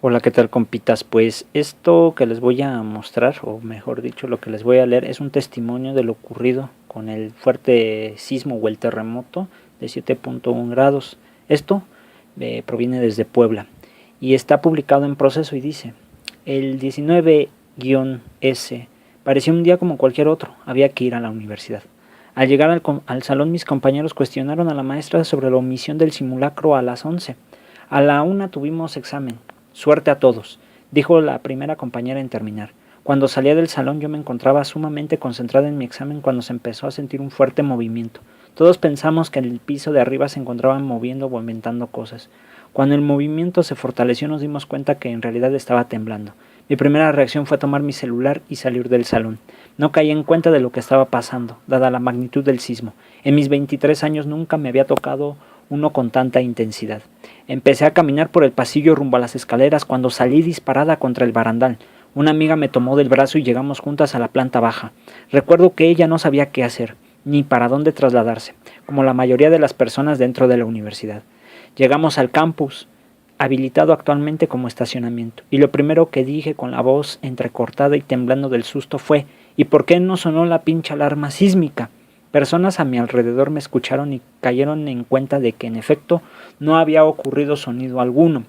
Hola, ¿qué tal, compitas? Pues esto que les voy a mostrar, o mejor dicho, lo que les voy a leer es un testimonio de lo ocurrido con el fuerte sismo o el terremoto de 7.1 grados. Esto proviene desde Puebla y está publicado en Proceso y dice: el 19-S parecía un día como cualquier otro, había que ir a la universidad. Al llegar al salón, mis compañeros cuestionaron a la maestra sobre la omisión del simulacro a las 11. A la 1 tuvimos examen. Suerte a todos, dijo la primera compañera en terminar. Cuando salía del salón yo me encontraba sumamente concentrada en mi examen cuando se empezó a sentir un fuerte movimiento. Todos pensamos que en el piso de arriba se encontraban moviendo o inventando cosas. Cuando el movimiento se fortaleció nos dimos cuenta que en realidad estaba temblando. Mi primera reacción fue tomar mi celular y salir del salón. No caí en cuenta de lo que estaba pasando, dada la magnitud del sismo. En mis 23 años nunca me había tocado uno con tanta intensidad. Empecé a caminar por el pasillo rumbo a las escaleras cuando salí disparada contra el barandal. Una amiga me tomó del brazo y llegamos juntas a la planta baja. Recuerdo que ella no sabía qué hacer, ni para dónde trasladarse, como la mayoría de las personas dentro de la universidad. Llegamos al campus, habilitado actualmente como estacionamiento, y lo primero que dije con la voz entrecortada y temblando del susto fue: ¿y por qué no sonó la pinche alarma sísmica? Personas a mi alrededor me escucharon y cayeron en cuenta de que en efecto no había ocurrido sonido alguno.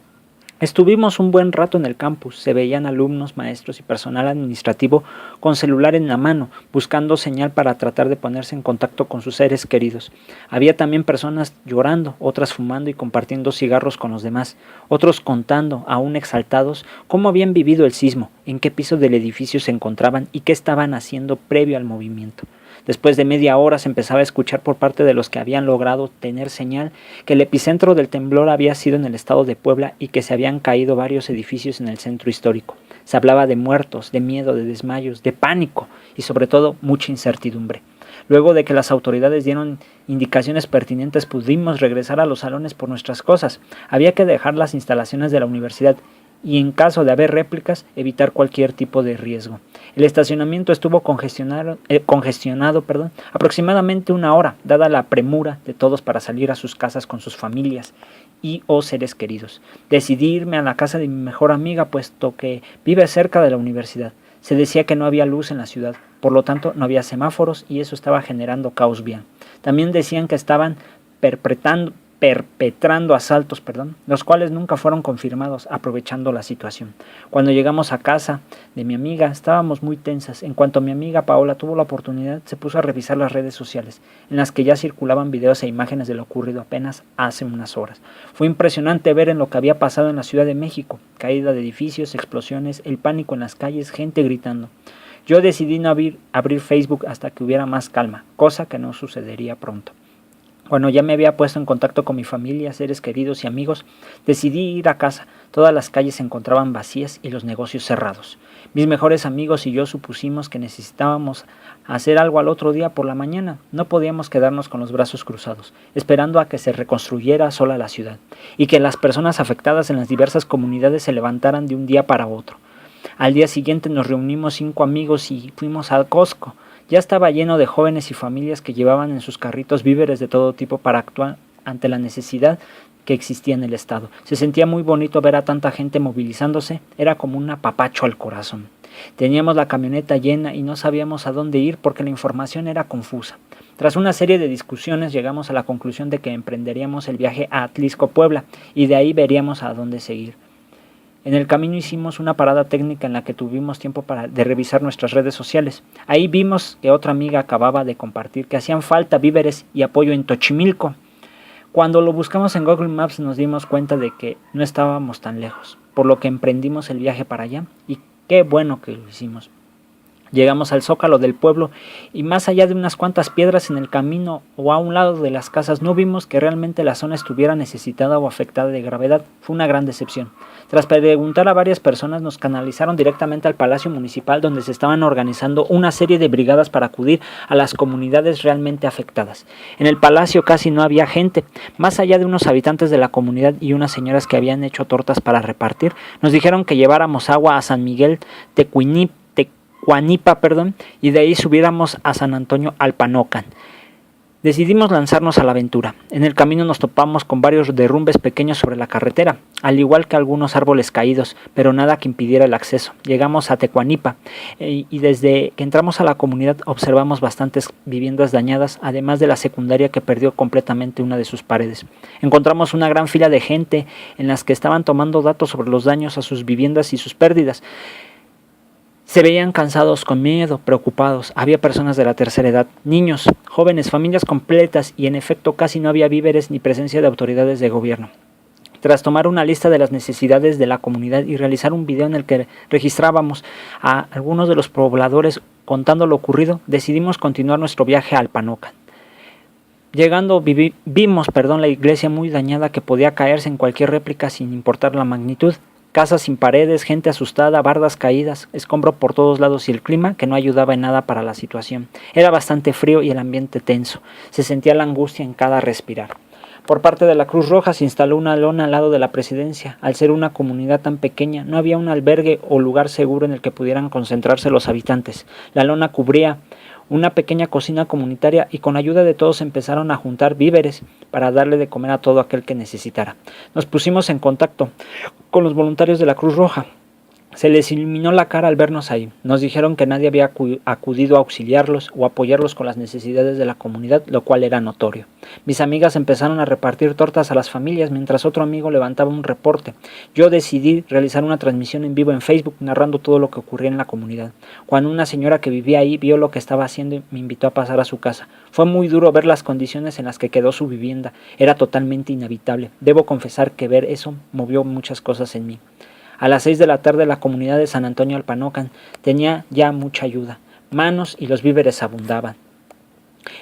Estuvimos un buen rato en el campus, se veían alumnos, maestros y personal administrativo con celular en la mano, buscando señal para tratar de ponerse en contacto con sus seres queridos. Había también personas llorando, otras fumando y compartiendo cigarros con los demás, otros contando, aún exaltados, cómo habían vivido el sismo, en qué piso del edificio se encontraban y qué estaban haciendo previo al movimiento. Después de media hora se empezaba a escuchar por parte de los que habían logrado tener señal que el epicentro del temblor había sido en el estado de Puebla y que se habían caído varios edificios en el centro histórico. Se hablaba de muertos, de miedo, de desmayos, de pánico y sobre todo mucha incertidumbre. Luego de que las autoridades dieron indicaciones pertinentes pudimos regresar a los salones por nuestras cosas. Había que dejar las instalaciones de la universidad y en caso de haber réplicas, evitar cualquier tipo de riesgo. El estacionamiento estuvo congestionado aproximadamente una hora, dada la premura de todos para salir a sus casas con sus familias y o seres queridos. Decidí irme a la casa de mi mejor amiga, puesto que vive cerca de la universidad. Se decía que no había luz en la ciudad, por lo tanto no había semáforos y eso estaba generando caos vial. También decían que estaban perpetrando asaltos, los cuales nunca fueron confirmados, aprovechando la situación. Cuando llegamos a casa de mi amiga, estábamos muy tensas. En cuanto mi amiga Paola tuvo la oportunidad, se puso a revisar las redes sociales, en las que ya circulaban videos e imágenes de lo ocurrido apenas hace unas horas. Fue impresionante ver en lo que había pasado en la Ciudad de México: caída de edificios, explosiones, el pánico en las calles, gente gritando. Yo decidí no abrir Facebook hasta que hubiera más calma, cosa que no sucedería pronto. Cuando ya me había puesto en contacto con mi familia, seres queridos y amigos, decidí ir a casa. Todas las calles se encontraban vacías y los negocios cerrados. Mis mejores amigos y yo supusimos que necesitábamos hacer algo al otro día por la mañana. No podíamos quedarnos con los brazos cruzados, esperando a que se reconstruyera sola la ciudad y que las personas afectadas en las diversas comunidades se levantaran de un día para otro. Al día siguiente nos reunimos 5 amigos y fuimos al Costco. Ya estaba lleno de jóvenes y familias que llevaban en sus carritos víveres de todo tipo para actuar ante la necesidad que existía en el estado. Se sentía muy bonito ver a tanta gente movilizándose, era como un apapacho al corazón. Teníamos la camioneta llena y no sabíamos a dónde ir porque la información era confusa. Tras una serie de discusiones llegamos a la conclusión de que emprenderíamos el viaje a Atlisco, Puebla, y de ahí veríamos a dónde seguir. En el camino hicimos una parada técnica en la que tuvimos tiempo de revisar nuestras redes sociales. Ahí vimos que otra amiga acababa de compartir que hacían falta víveres y apoyo en Xochimilco. Cuando lo buscamos en Google Maps nos dimos cuenta de que no estábamos tan lejos, por lo que emprendimos el viaje para allá y qué bueno que lo hicimos. Llegamos al zócalo del pueblo y más allá de unas cuantas piedras en el camino o a un lado de las casas no vimos que realmente la zona estuviera necesitada o afectada de gravedad. Fue una gran decepción. Tras preguntar a varias personas nos canalizaron directamente al Palacio Municipal, donde se estaban organizando una serie de brigadas para acudir a las comunidades realmente afectadas. En el palacio casi no había gente, más allá de unos habitantes de la comunidad y unas señoras que habían hecho tortas para repartir. Nos dijeron que lleváramos agua a San Miguel Tecuanipa, y de ahí subiéramos a San Antonio Alpanocan. Decidimos lanzarnos a la aventura. En el camino nos topamos con varios derrumbes pequeños sobre la carretera, al igual que algunos árboles caídos, pero nada que impidiera el acceso. Llegamos a Tecuanipa y desde que entramos a la comunidad observamos bastantes viviendas dañadas, además de la secundaria que perdió completamente una de sus paredes. Encontramos una gran fila de gente en las que estaban tomando datos sobre los daños a sus viviendas y sus pérdidas. Se veían cansados, con miedo, preocupados. Había personas de la tercera edad, niños, jóvenes, familias completas y en efecto casi no había víveres ni presencia de autoridades de gobierno. Tras tomar una lista de las necesidades de la comunidad y realizar un video en el que registrábamos a algunos de los pobladores contando lo ocurrido, decidimos continuar nuestro viaje a Alpanocan. Llegando vimos la iglesia muy dañada que podía caerse en cualquier réplica sin importar la magnitud. Casas sin paredes, gente asustada, bardas caídas, escombro por todos lados y el clima que no ayudaba en nada para la situación. Era bastante frío y el ambiente tenso. Se sentía la angustia en cada respirar. Por parte de la Cruz Roja se instaló una lona al lado de la presidencia. Al ser una comunidad tan pequeña, no había un albergue o lugar seguro en el que pudieran concentrarse los habitantes. La lona cubría una pequeña cocina comunitaria y con ayuda de todos empezaron a juntar víveres para darle de comer a todo aquel que necesitara. Nos pusimos en contacto con los voluntarios de la Cruz Roja. Se les iluminó la cara al vernos ahí. Nos dijeron que nadie había acudido a auxiliarlos o apoyarlos con las necesidades de la comunidad, lo cual era notorio. Mis amigas empezaron a repartir tortas a las familias mientras otro amigo levantaba un reporte. Yo decidí realizar una transmisión en vivo en Facebook narrando todo lo que ocurría en la comunidad. Cuando una señora que vivía ahí vio lo que estaba haciendo y me invitó a pasar a su casa. Fue muy duro ver las condiciones en las que quedó su vivienda. Era totalmente inhabitable. Debo confesar que ver eso movió muchas cosas en mí. A las 6 de la tarde la comunidad de San Antonio Alpanocan tenía ya mucha ayuda. Manos y los víveres abundaban.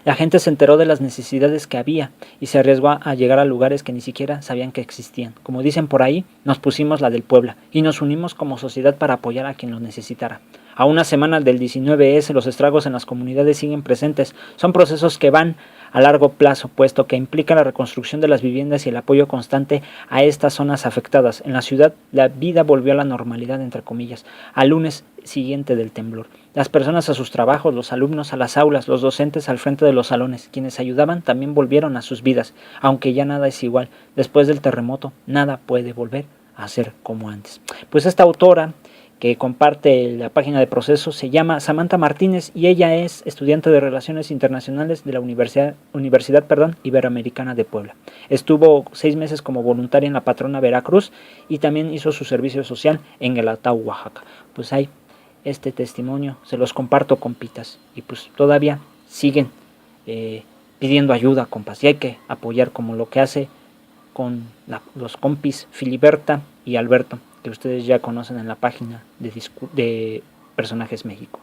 La gente se enteró de las necesidades que había y se arriesgó a llegar a lugares que ni siquiera sabían que existían. Como dicen por ahí, nos pusimos la del Puebla y nos unimos como sociedad para apoyar a quien lo necesitara. A una semana del 19S los estragos en las comunidades siguen presentes. Son procesos que van a largo plazo, puesto que implica la reconstrucción de las viviendas y el apoyo constante a estas zonas afectadas. En la ciudad, la vida volvió a la normalidad, entre comillas, al lunes siguiente del temblor. Las personas a sus trabajos, los alumnos a las aulas, los docentes al frente de los salones, quienes ayudaban también volvieron a sus vidas, aunque ya nada es igual. Después del terremoto, nada puede volver a ser como antes. Pues esta autora que comparte la página de Proceso se llama Samantha Martínez y ella es estudiante de Relaciones Internacionales de la Universidad Iberoamericana de Puebla. Estuvo 6 meses como voluntaria en la Patrona Veracruz y también hizo su servicio social en Guelatao, Oaxaca. Pues hay este testimonio, se los comparto, compitas, y pues todavía siguen pidiendo ayuda, compas, y hay que apoyar como lo que hace con los compis Filiberta y Alberto, que ustedes ya conocen en la página de Personajes México.